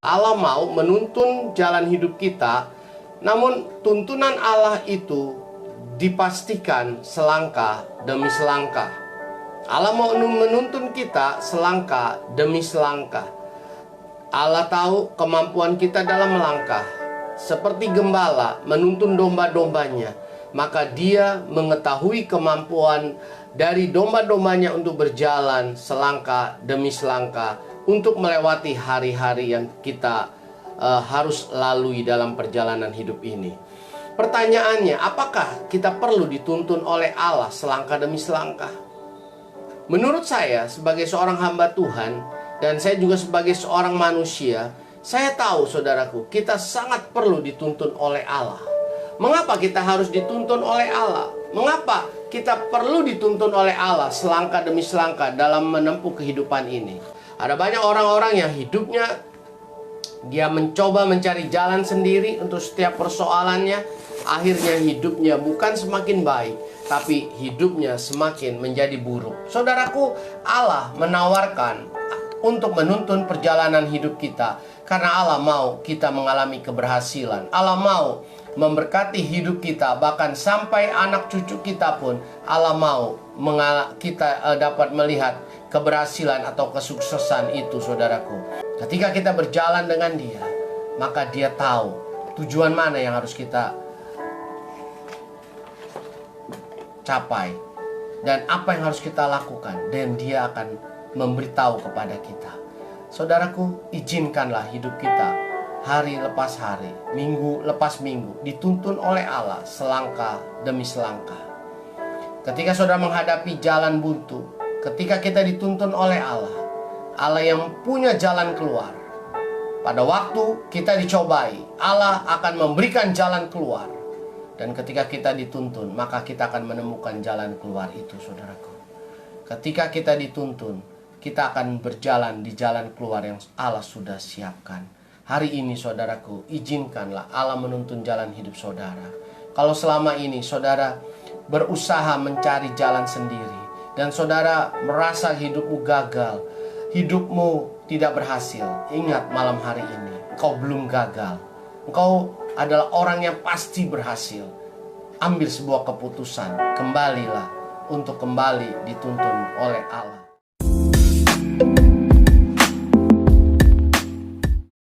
Allah mau menuntun jalan hidup kita, namun tuntunan Allah itu dipastikan selangkah demi selangkah. Allah mau menuntun kita selangkah demi selangkah. Allah tahu kemampuan kita dalam melangkah. Seperti gembala menuntun domba-dombanya, maka dia mengetahui kemampuan dari domba-dombanya untuk berjalan selangkah demi selangkah untuk melewati hari-hari yang kita harus lalui dalam perjalanan hidup ini. Pertanyaannya, apakah kita perlu dituntun oleh Allah selangkah demi selangkah? Menurut saya sebagai seorang hamba Tuhan, dan saya juga sebagai seorang manusia, saya tahu saudaraku, kita sangat perlu dituntun oleh Allah. Mengapa kita harus dituntun oleh Allah? Mengapa kita perlu dituntun oleh Allah selangkah demi selangkah dalam menempuh kehidupan ini? Ada banyak orang-orang yang hidupnya dia mencoba mencari jalan sendiri untuk setiap persoalannya. Akhirnya hidupnya bukan semakin baik, tapi hidupnya semakin menjadi buruk. Saudaraku, Allah menawarkan untuk menuntun perjalanan hidup kita, karena Allah mau kita mengalami keberhasilan. Allah mau memberkati hidup kita, bahkan sampai anak cucu kita pun Allah mau kita dapat melihat keberhasilan atau kesuksesan itu, saudaraku. Ketika kita berjalan dengan Dia, maka Dia tahu tujuan mana yang harus kita capai dan apa yang harus kita lakukan, dan Dia akan memberitahu kepada kita. Saudaraku, izinkanlah hidup kita hari lepas hari, minggu lepas minggu dituntun oleh Allah selangkah demi selangkah. Ketika saudara menghadapi jalan buntu, ketika kita dituntun oleh Allah, Allah yang punya jalan keluar. Pada waktu kita dicobai, Allah akan memberikan jalan keluar. Dan ketika kita dituntun, maka kita akan menemukan jalan keluar itu, saudaraku. Ketika kita dituntun, kita akan berjalan di jalan keluar yang Allah sudah siapkan. Hari ini, saudaraku, izinkanlah Allah menuntun jalan hidup saudara. Kalau selama ini saudara berusaha mencari jalan sendiri, dan saudara merasa hidupmu gagal, hidupmu tidak berhasil, ingat malam hari ini, engkau belum gagal. Engkau adalah orang yang pasti berhasil. Ambil sebuah keputusan, kembalilah untuk kembali dituntun oleh Allah.